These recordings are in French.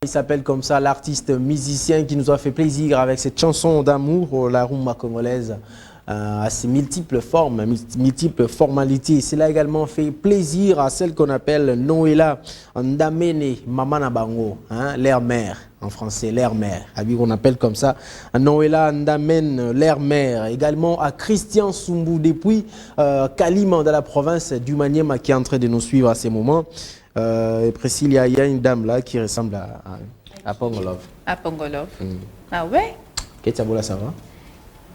Il s'appelle comme ça l'artiste musicien qui nous a fait plaisir avec cette chanson d'amour, la rumba congolaise, à ses multiples formes, multiples formalités. Cela a également fait plaisir à celle qu'on appelle Noéla Ndamene Mamana Bango, hein, l'air-mère en français, l'air-mère, on appelle comme ça Noéla Ndamene, l'air-mère. Également à Christian Sumbu depuis Kalima dans la province du Maniema qui est en train de nous suivre à ces moments. Et précis, il y a une dame là qui ressemble à Pongolov. À Pongolov. Ah ouais? Ketiabola, ça va?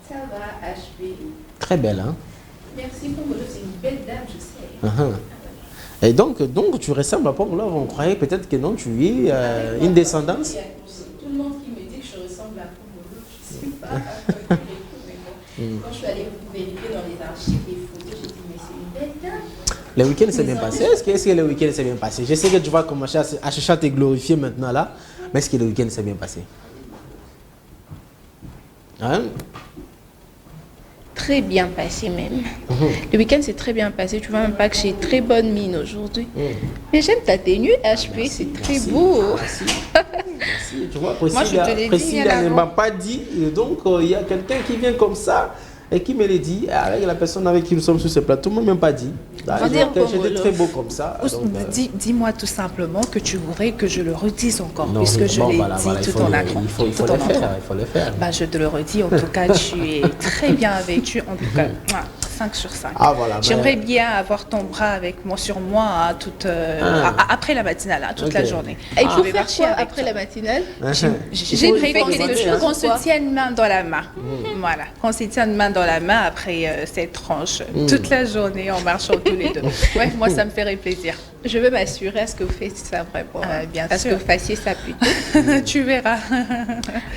Ça va, HB. Très belle, hein? Merci, Pongolov, c'est une belle dame, je sais. Et donc, tu ressembles à Pongolov, on croyait peut-être que non, tu es une descendance? Il y a tout le monde qui me dit que je ressemble à Pongolov, je ne sais pas. Mais bon, quand je suis allée vérifier dans les archives, les photos, j'ai dit, mais c'est une belle dame. Le week-end s'est bien passé. Est-ce que le week-end s'est bien passé? Je sais que tu vas commencer à chercher à te glorifier maintenant là, mais est-ce que le week-end s'est bien passé? Hein? Très bien passé même. Le week-end s'est très bien passé. Tu vois même pas que j'ai très bonne mine aujourd'hui. Mais j'aime ta tenue HP, c'est très beau. Merci. Merci. Tu vois, Moi, je te l'ai dit, elle ne m'a pas dit. Et donc, il y a quelqu'un qui vient comme ça et qui me l'a dit. Avec la personne avec qui nous sommes sur ce plateau, ne m'a même pas dit. J'étais très beau comme ça. Dis-moi tout simplement que tu voudrais que je le redise encore, non, puisque je l'ai dit tout en intro. Il faut le faire. Bah, je te le redis, en tout cas, tu es très bien vêtu, en tout cas, 5 sur 5. Ah, voilà, j'aimerais bien avoir ton bras avec moi, sur moi après la matinale, toute la journée. Et pour faire quoi après la matinale? J'aimerais qu'on se tienne main dans la main. Voilà, qu'on se tienne main dans la main après cette tranche, toute la journée en marchant tous les deux. Ouais, moi, ça me ferait plaisir. Je veux m'assurer à ce que vous faites ça vraiment. Bien sûr. À ce que vous fassiez ça plutôt. Tu verras.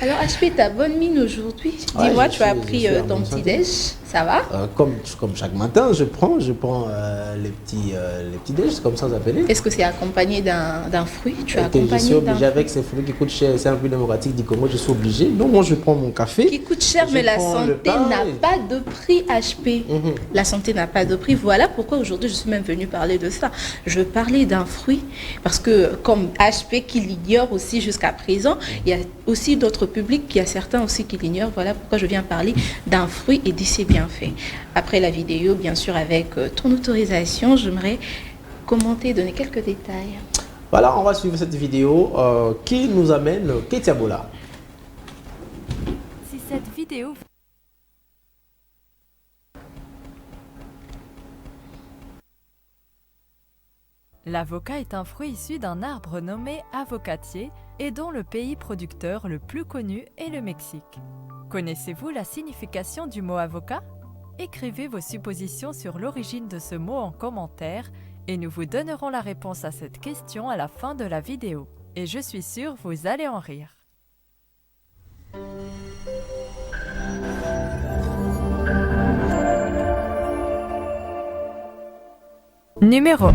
Alors, HP, ta bonne mine aujourd'hui. Dis-moi, tu as pris ton petit-déj. Ça va? Comme chaque matin, je prends les petits déj, comme ça vous appelez. Est-ce que c'est accompagné d'un fruit? Tu as accompagné? Je suis obligé avec ces fruits qui coûtent cher. C'est un peu démocratique du Congo, je suis obligé. Donc moi je prends mon café. Qui coûte cher, mais la santé n'a pas de prix, HP. La santé n'a pas de prix. Voilà pourquoi aujourd'hui je suis même venue parler de ça. Je veux parler d'un fruit parce que comme HP qui l'ignore aussi jusqu'à présent, il y a aussi d'autres publics, il y a certains aussi qui l'ignorent. Voilà pourquoi je viens parler d'un fruit et d'ici bien fait. Après la vidéo, bien sûr, avec ton autorisation, j'aimerais commenter, donner quelques détails. Voilà, on va suivre cette vidéo qui nous amène Ketiabola. Si cette vidéo... L'avocat est un fruit issu d'un arbre nommé avocatier et dont le pays producteur le plus connu est le Mexique. Connaissez-vous la signification du mot avocat? Écrivez vos suppositions sur l'origine de ce mot en commentaire et nous vous donnerons la réponse à cette question à la fin de la vidéo. Et je suis sûre vous allez en rire. Numéro 1.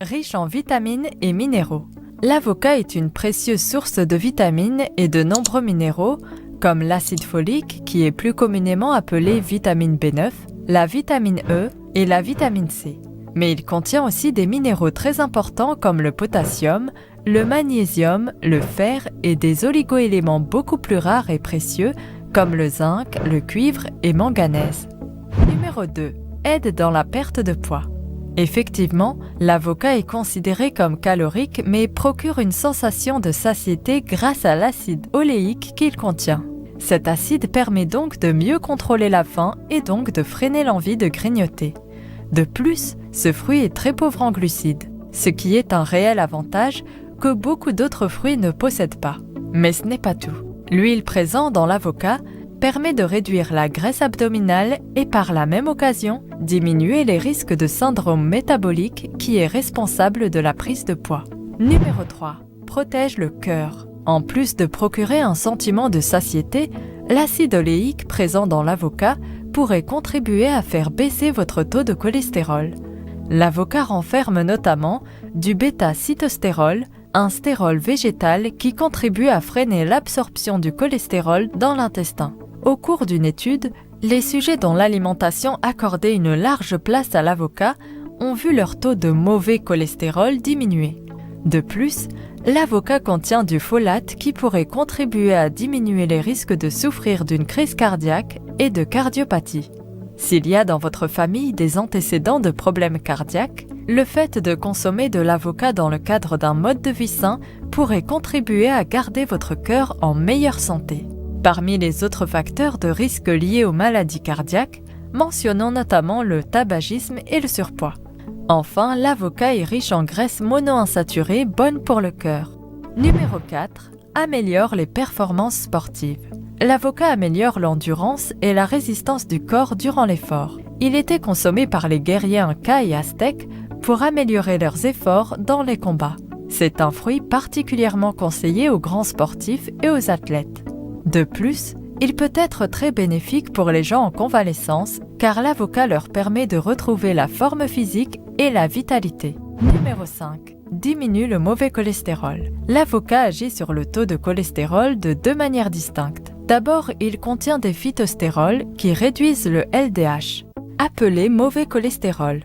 Riche en vitamines et minéraux. L'avocat est une précieuse source de vitamines et de nombreux minéraux, comme l'acide folique, qui est plus communément appelée vitamine B9, la vitamine E et la vitamine C. Mais il contient aussi des minéraux très importants comme le potassium, le magnésium, le fer et des oligoéléments beaucoup plus rares et précieux comme le zinc, le cuivre et manganèse. Numéro 2. Aide dans la perte de poids. Effectivement, l'avocat est considéré comme calorique mais procure une sensation de satiété grâce à l'acide oléique qu'il contient. Cet acide permet donc de mieux contrôler la faim et donc de freiner l'envie de grignoter. De plus, ce fruit est très pauvre en glucides, ce qui est un réel avantage que beaucoup d'autres fruits ne possèdent pas. Mais ce n'est pas tout. L'huile présente dans l'avocat permet de réduire la graisse abdominale et par la même occasion diminuer les risques de syndrome métabolique qui est responsable de la prise de poids. Numéro 3. Protège le cœur. En plus de procurer un sentiment de satiété, l'acide oléique présent dans l'avocat pourrait contribuer à faire baisser votre taux de cholestérol. L'avocat renferme notamment du bêta-cytostérol, un stérol végétal qui contribue à freiner l'absorption du cholestérol dans l'intestin. Au cours d'une étude, les sujets dont l'alimentation accordait une large place à l'avocat ont vu leur taux de mauvais cholestérol diminuer. De plus, L'avocat contient du folate qui pourrait contribuer à diminuer les risques de souffrir d'une crise cardiaque et de cardiopathie. S'il y a dans votre famille des antécédents de problèmes cardiaques, le fait de consommer de l'avocat dans le cadre d'un mode de vie sain pourrait contribuer à garder votre cœur en meilleure santé. Parmi les autres facteurs de risque liés aux maladies cardiaques, mentionnons notamment le tabagisme et le surpoids. Enfin, l'avocat est riche en graisses monoinsaturées bonnes pour le cœur. Numéro 4. Améliore les performances sportives. L'avocat améliore l'endurance et la résistance du corps durant l'effort. Il était consommé par les guerriers incas et aztèques pour améliorer leurs efforts dans les combats. C'est un fruit particulièrement conseillé aux grands sportifs et aux athlètes. De plus, il peut être très bénéfique pour les gens en convalescence car l'avocat leur permet de retrouver la forme physique et la vitalité. Numéro 5. Diminue le mauvais cholestérol. L'avocat agit sur le taux de cholestérol de deux manières distinctes. D'abord, il contient des phytostérols qui réduisent le LDH, appelé mauvais cholestérol.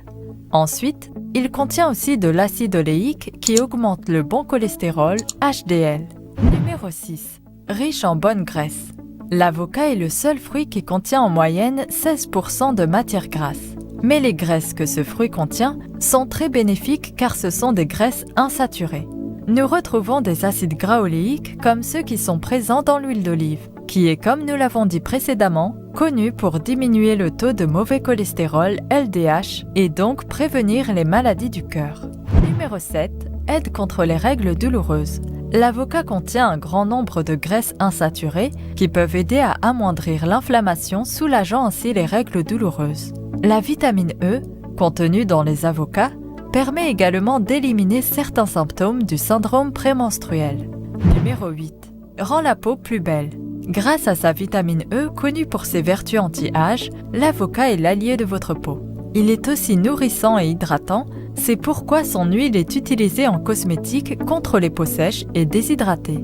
Ensuite, il contient aussi de l'acide oléique qui augmente le bon cholestérol, HDL. Numéro 6. Riche en bonnes graisses. L'avocat est le seul fruit qui contient en moyenne 16% de matière grasse. Mais les graisses que ce fruit contient sont très bénéfiques car ce sont des graisses insaturées. Nous retrouvons des acides gras oléiques comme ceux qui sont présents dans l'huile d'olive, qui est, comme nous l'avons dit précédemment, connu pour diminuer le taux de mauvais cholestérol LDH et donc prévenir les maladies du cœur. Numéro 7. Aide contre les règles douloureuses. L'avocat contient un grand nombre de graisses insaturées qui peuvent aider à amoindrir l'inflammation, soulageant ainsi les règles douloureuses. La vitamine E, contenue dans les avocats, permet également d'éliminer certains symptômes du syndrome prémenstruel. Numéro 8. Rend la peau plus belle. Grâce à sa vitamine E, connue pour ses vertus anti-âge, l'avocat est l'allié de votre peau. Il est aussi nourrissant et hydratant, c'est pourquoi son huile est utilisée en cosmétique contre les peaux sèches et déshydratées.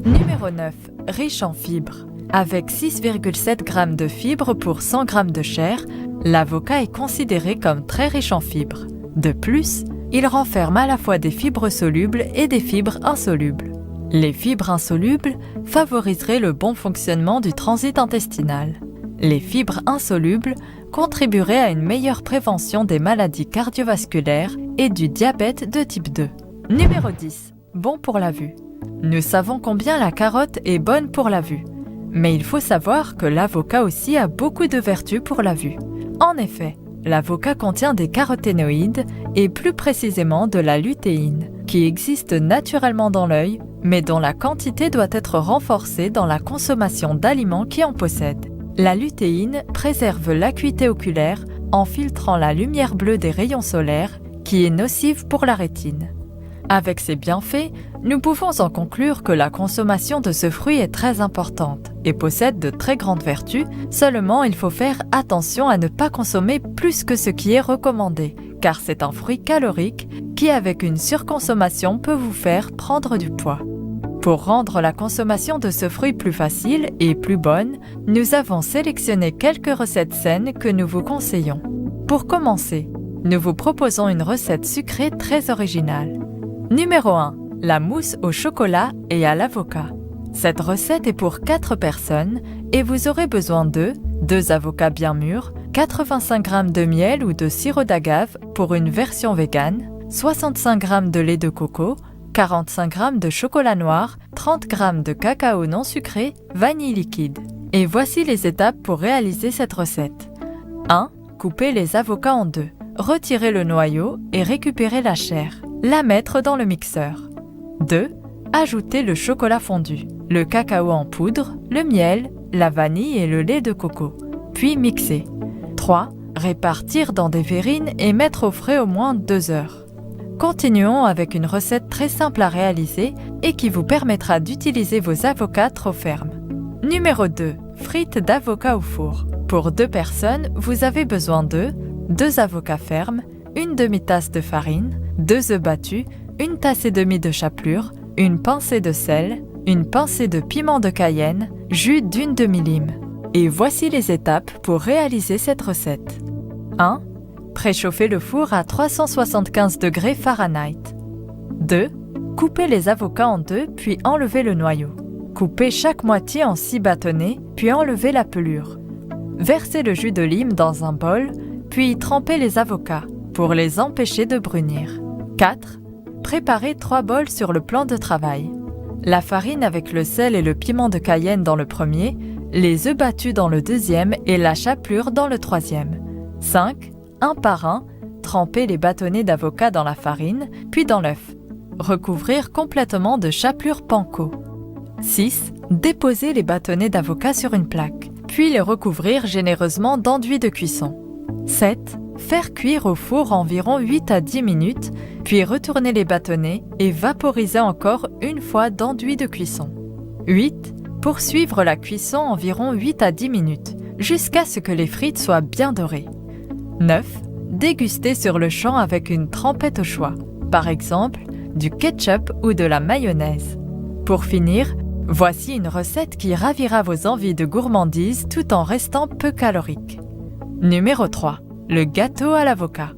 Numéro 9. Riche en fibres. Avec 6,7 g de fibres pour 100 g de chair, l'avocat est considéré comme très riche en fibres. De plus, il renferme à la fois des fibres solubles et des fibres insolubles. Les fibres insolubles favoriseraient le bon fonctionnement du transit intestinal. Les fibres insolubles contribueraient à une meilleure prévention des maladies cardiovasculaires et du diabète de type 2. Numéro 10. Bon pour la vue. Nous savons combien la carotte est bonne pour la vue. Mais il faut savoir que l'avocat aussi a beaucoup de vertus pour la vue. En effet, l'avocat contient des caroténoïdes et plus précisément de la lutéine, qui existe naturellement dans l'œil, mais dont la quantité doit être renforcée dans la consommation d'aliments qui en possèdent. La lutéine préserve l'acuité oculaire en filtrant la lumière bleue des rayons solaires, qui est nocive pour la rétine. Avec ces bienfaits, nous pouvons en conclure que la consommation de ce fruit est très importante et possède de très grandes vertus, seulement il faut faire attention à ne pas consommer plus que ce qui est recommandé, car c'est un fruit calorique qui, avec une surconsommation, peut vous faire prendre du poids. Pour rendre la consommation de ce fruit plus facile et plus bonne, nous avons sélectionné quelques recettes saines que nous vous conseillons. Pour commencer, nous vous proposons une recette sucrée très originale. Numéro 1. La mousse au chocolat et à l'avocat. Cette recette est pour 4 personnes et vous aurez besoin de 2 avocats bien mûrs, 85 g de miel ou de sirop d'agave pour une version végane, 65 g de lait de coco, 45 g de chocolat noir, 30 g de cacao non sucré, vanille liquide. Et voici les étapes pour réaliser cette recette. 1. Coupez les avocats en deux. Retirez le noyau et récupérez la chair. La mettre dans le mixeur. 2. Ajoutez le chocolat fondu, le cacao en poudre, le miel, la vanille et le lait de coco. Puis mixer. 3. Répartir dans des verrines et mettre au frais au moins 2 heures. Continuons avec une recette très simple à réaliser et qui vous permettra d'utiliser vos avocats trop fermes. Numéro 2. Frites d'avocat au four. Pour 2 personnes, vous avez besoin de 2 avocats fermes, une demi-tasse de farine, 2 œufs battus, une tasse et demie de chapelure, une pincée de sel, une pincée de piment de Cayenne, jus d'une demi-lime. Et voici les étapes pour réaliser cette recette. 1. Préchauffez le four à 375 degrés Fahrenheit. 2. Coupez les avocats en 2, puis enlevez le noyau. Coupez chaque moitié en 6 bâtonnets, puis enlevez la pelure. Versez le jus de lime dans un bol, puis trempez les avocats pour les empêcher de brunir. 4. Préparez 3 bols sur le plan de travail. La farine avec le sel et le piment de Cayenne dans le premier, les œufs battus dans le deuxième et la chapelure dans le troisième. 5. Un par un, trempez les bâtonnets d'avocat dans la farine, puis dans l'œuf. Recouvrir complètement de chapelure panko. 6. Déposer les bâtonnets d'avocat sur une plaque, puis les recouvrir généreusement d'enduit de cuisson. 7. Faire cuire au four environ 8 à 10 minutes, puis retourner les bâtonnets et vaporiser encore une fois d'enduit de cuisson. 8. Poursuivre la cuisson environ 8 à 10 minutes, jusqu'à ce que les frites soient bien dorées. 9. Déguster sur le champ avec une trempette au choix, par exemple du ketchup ou de la mayonnaise. Pour finir, voici une recette qui ravira vos envies de gourmandise tout en restant peu calorique. Numéro 3. Le gâteau à l'avocat.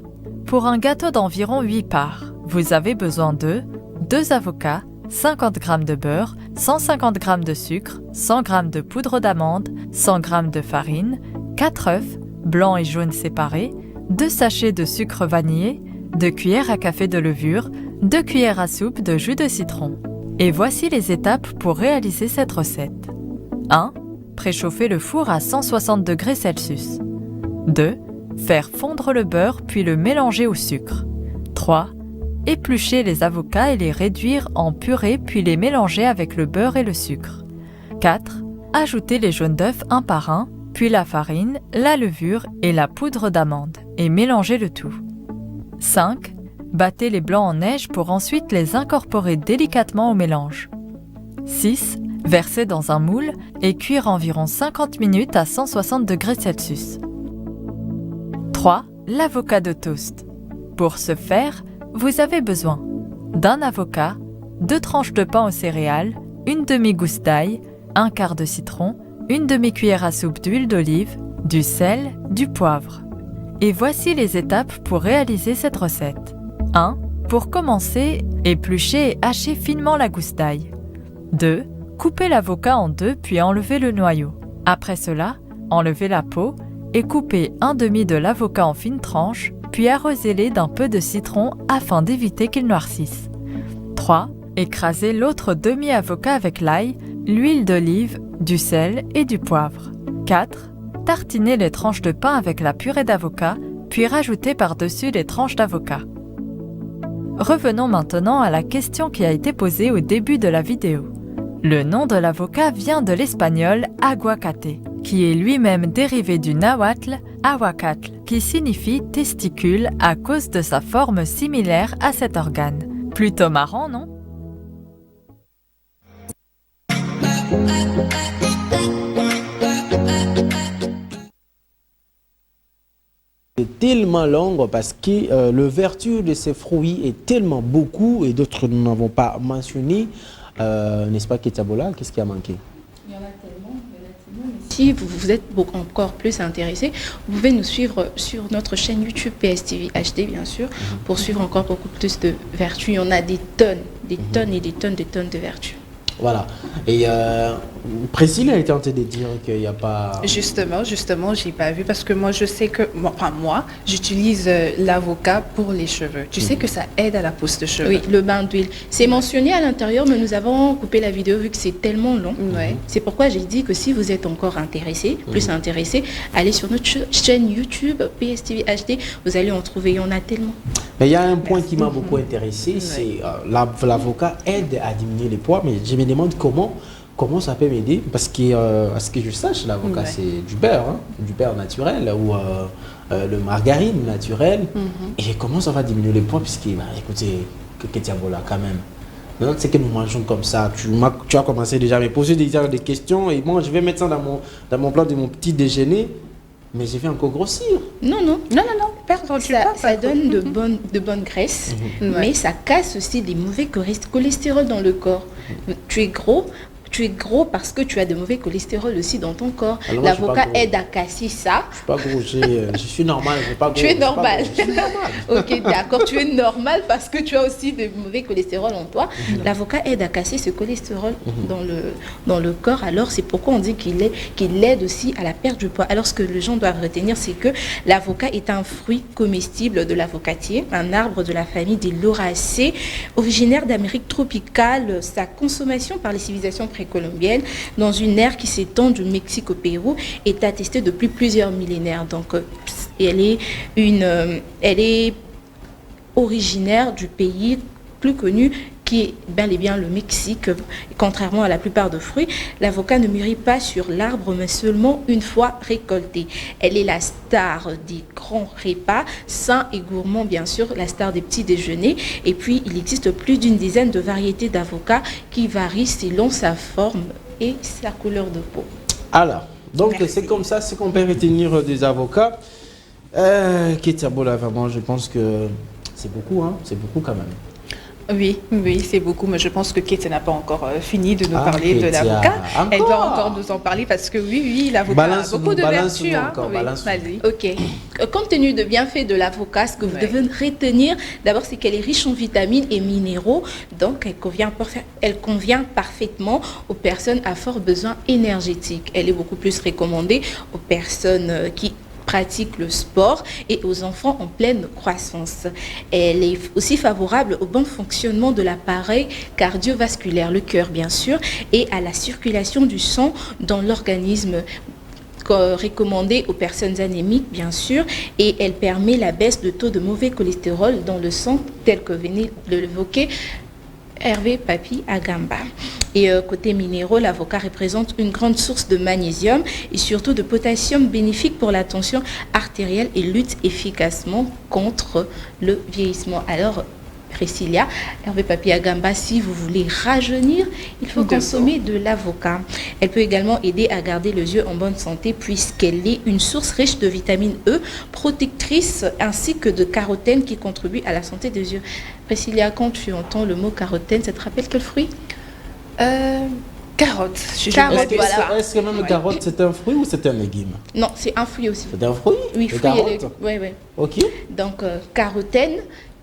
Pour un gâteau d'environ 8 parts, vous avez besoin de 2 avocats, 50 g de beurre, 150 g de sucre, 100 g de poudre d'amande, 100 g de farine, 4 œufs, blancs et jaunes séparés, 2 sachets de sucre vanillé, 2 cuillères à café de levure, 2 cuillères à soupe de jus de citron. Et voici les étapes pour réaliser cette recette. 1. Préchauffer le four à 160 degrés Celsius. 2. Faire fondre le beurre puis le mélanger au sucre. 3. Éplucher les avocats et les réduire en purée puis les mélanger avec le beurre et le sucre. 4. Ajouter les jaunes d'œufs un par un, puis la farine, la levure et la poudre d'amande et mélanger le tout. 5. Battez les blancs en neige pour ensuite les incorporer délicatement au mélange. 6. Verser dans un moule et cuire environ 50 minutes à 160 degrés Celsius. 3. L'avocat de toast. Pour ce faire, vous avez besoin d'un avocat, 2 tranches de pain aux céréales, une demi-gousse d'ail, un quart de citron, une demi-cuillère à soupe d'huile d'olive, du sel, du poivre. Et voici les étapes pour réaliser cette recette. 1. Pour commencer, épluchez et hachez finement la gousse d'ail. 2. Coupez l'avocat en 2 puis enlevez le noyau. Après cela, enlevez la peau et coupez un demi de l'avocat en fines tranches, puis arrosez-les d'un peu de citron afin d'éviter qu'il noircisse. 3. Écrasez l'autre demi-avocat avec l'ail, l'huile d'olive, du sel et du poivre. 4. Tartinez les tranches de pain avec la purée d'avocat, puis rajoutez par-dessus les tranches d'avocat. Revenons maintenant à la question qui a été posée au début de la vidéo. Le nom de l'avocat vient de l'espagnol aguacate, qui est lui-même dérivé du nahuatl ahuacatl, qui signifie testicule à cause de sa forme similaire à cet organe. Plutôt marrant, non ? C'est tellement long parce que le vertu de ces fruits est tellement beaucoup et d'autres nous n'avons pas mentionné. N'est-ce pas, Ketiabola? Qu'est-ce qui a manqué? Il y en a tellement. Si vous êtes encore plus intéressé, vous pouvez nous suivre sur notre chaîne YouTube PSTV HD, bien sûr, pour suivre encore beaucoup plus de vertus. Il y en a des tonnes et des tonnes de vertus. Voilà. Et Priscille a été en train de dire qu'il n'y a pas... Justement, j'ai pas vu parce que moi, je sais que... moi, j'utilise l'avocat pour les cheveux. Tu sais que ça aide à la pousse de cheveux. Oui, le bain d'huile. C'est mentionné à l'intérieur, mais nous avons coupé la vidéo vu que c'est tellement long. Ouais. C'est pourquoi j'ai dit que si vous êtes encore intéressé, plus intéressé, allez sur notre chaîne YouTube PSTV HD. Vous allez en trouver, il y en a tellement. Mais il y a un point qui m'a beaucoup intéressé, c'est l'avocat aide à diminuer les poids, mais je me demande comment ça peut m'aider, parce que à ce que je sache, l'avocat c'est du beurre naturel ou le margarine naturel, et comment ça va diminuer les poids, puisque écoutez, Ketiabola quand même. Maintenant, c'est que nous mangeons comme ça. Tu as commencé déjà à me poser des questions, et moi je vais mettre ça dans mon plat de mon petit déjeuner. Mais je vais encore grossir. Non. Perdre du poids. Ça donne de bonnes graisses, mais ça casse aussi des mauvais cholestérol dans le corps. Tu es gros, Tu es gros parce que tu as de mauvais cholestérol aussi dans ton corps. Alors moi, L'avocat aide à casser ça. Je suis pas gros, je suis normal, je suis pas gros. Tu es normal. Je suis normal. Ok, d'accord, tu es normal parce que tu as aussi de mauvais cholestérol en toi. L'avocat aide à casser ce cholestérol dans le corps. Alors, c'est pourquoi on dit qu'il aide aussi à la perte du poids. Alors, ce que les gens doivent retenir, c'est que l'avocat est un fruit comestible de l'avocatier, un arbre de la famille des lauracées, originaire d'Amérique tropicale. Sa consommation par les civilisations précolombiennes, dans une ère qui s'étend du Mexique au Pérou, est attestée depuis plusieurs millénaires. Donc, elle est originaire du pays plus connu qui est bel et bien le Mexique. Contrairement à la plupart de fruits, l'avocat ne mûrit pas sur l'arbre, mais seulement une fois récolté. Elle est la star des grands repas, sains et gourmands bien sûr, la star des petits déjeuners. Et puis, il existe plus d'une dizaine de variétés d'avocats qui varient selon sa forme et sa couleur de peau. Alors, donc c'est comme ça, c'est qu'on peut retenir des avocats. Ketiabola, vraiment, je pense que c'est beaucoup, hein, c'est beaucoup quand même. Oui, c'est beaucoup, mais je pense que Ketia n'a pas encore fini de nous parler de l'avocat. Elle doit encore nous en parler parce que oui, l'avocat a beaucoup de vertus. Vas-y. Ok. Compte tenu de bienfaits de l'avocat, ce que vous devez retenir, d'abord, c'est qu'elle est riche en vitamines et minéraux, donc elle convient parfaitement aux personnes à fort besoin énergétique. Elle est beaucoup plus recommandée aux personnes qui pratique le sport et aux enfants en pleine croissance. Elle est aussi favorable au bon fonctionnement de l'appareil cardiovasculaire, le cœur bien sûr, et à la circulation du sang dans l'organisme, recommandée aux personnes anémiques bien sûr, et elle permet la baisse de taux de mauvais cholestérol dans le sang tel que venait de l'évoquer Hervé Papi Agamba. Et côté minéraux, l'avocat représente une grande source de magnésium et surtout de potassium bénéfique pour la tension artérielle et lutte efficacement contre le vieillissement. Alors, Priscilla, Hervé Papi Agamba, si vous voulez rajeunir, il faut consommer de l'avocat. Elle peut également aider à garder les yeux en bonne santé puisqu'elle est une source riche de vitamine E, protectrice ainsi que de carotène qui contribue à la santé des yeux. Priscilla, quand tu entends le mot carotène, ça te rappelle quel fruit? Carotte. Carotte, voilà. Est-ce que même carotte, c'est un fruit ou c'est un légume? Non, c'est un fruit aussi. C'est un fruit? Oui, fruit et légumes. Oui. Ok. Donc, carotène,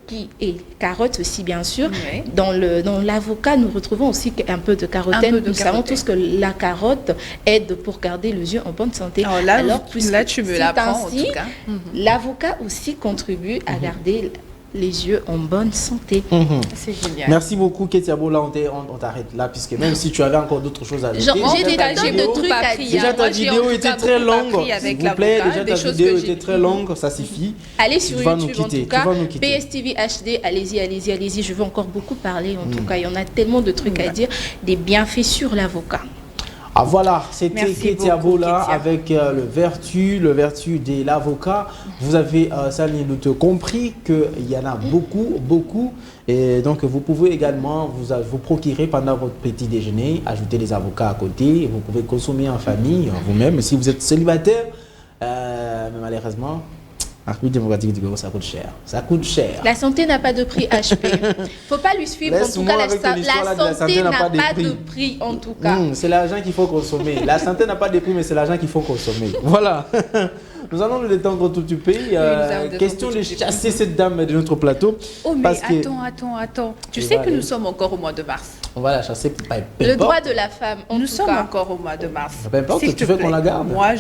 qui est carotte aussi bien sûr. Oui. Dans l'avocat, nous retrouvons aussi un peu de carotène. Nous savons tous que la carotte aide pour garder les yeux en bonne santé. Alors là tu me l'apprends en tout cas. L'avocat aussi contribue à garder les yeux en bonne santé. C'est génial. Merci beaucoup Ketiabola, on t'arrête là puisque même si tu avais encore d'autres choses à dire. J'ai des tas de trucs à dire. Déjà ta vidéo était très longue, s'il vous plaît. Déjà ta vidéo était très longue, ça suffit. Allez sur YouTube en tout cas. PSTV HD, allez-y. Je veux encore beaucoup parler en tout cas. Il y en a tellement de trucs à dire, des bienfaits sur l'avocat. Ah voilà, c'était Ketiabola avec le vertu de l'avocat. Vous avez sans doute compris qu'il y en a beaucoup. Et donc vous pouvez également vous procurer pendant votre petit déjeuner, ajouter des avocats à côté. Vous pouvez consommer en famille, vous-même. Si vous êtes célibataire, mais malheureusement, la République démocratique du Congo, ça coûte cher. Ça coûte cher. La santé n'a pas de prix HP. Faut pas lui suivre. En tout cas, la santé n'a pas de prix. En tout cas. C'est l'argent qu'il faut consommer. La santé n'a pas de prix, mais c'est l'argent qu'il faut consommer. Voilà. Nous allons nous détendre tout du pays. Question de chasser cette dame de notre plateau. Oh, mais attends. Tu sais que nous sommes encore au mois de mars. On va la chasser. Le droit de la femme. Nous sommes encore au mois de mars. Peu importe, tu veux qu'on la garde. Moi,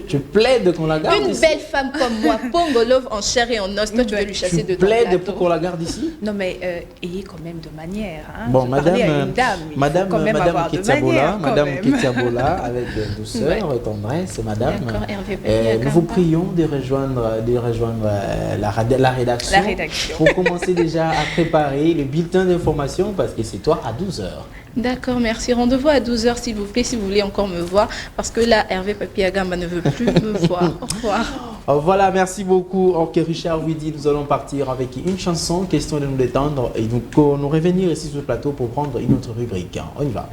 tu plaides qu'on la garde. Une belle femme comme moi, Pongolov en chair et en os, toi tu veux lui chasser de ton plateau. Tu plaides pour qu'on la garde ici? Non, mais ayez quand même de manière. Bon, madame Ketiabola, avec douceur et tendresse, madame. Nous vous prions de rejoindre la rédaction pour commencer déjà à préparer le bulletin d'information parce que c'est toi à 12h. D'accord, merci. Rendez-vous à 12h s'il vous plaît, si vous voulez encore me voir, parce que là, Hervé Papi Agamba ne veut plus me voir. Au revoir. Voilà, merci beaucoup. Ok, Richard Widi, nous allons partir avec une chanson, question de nous détendre, et donc nous revenir ici sur le plateau pour prendre une autre rubrique. On y va.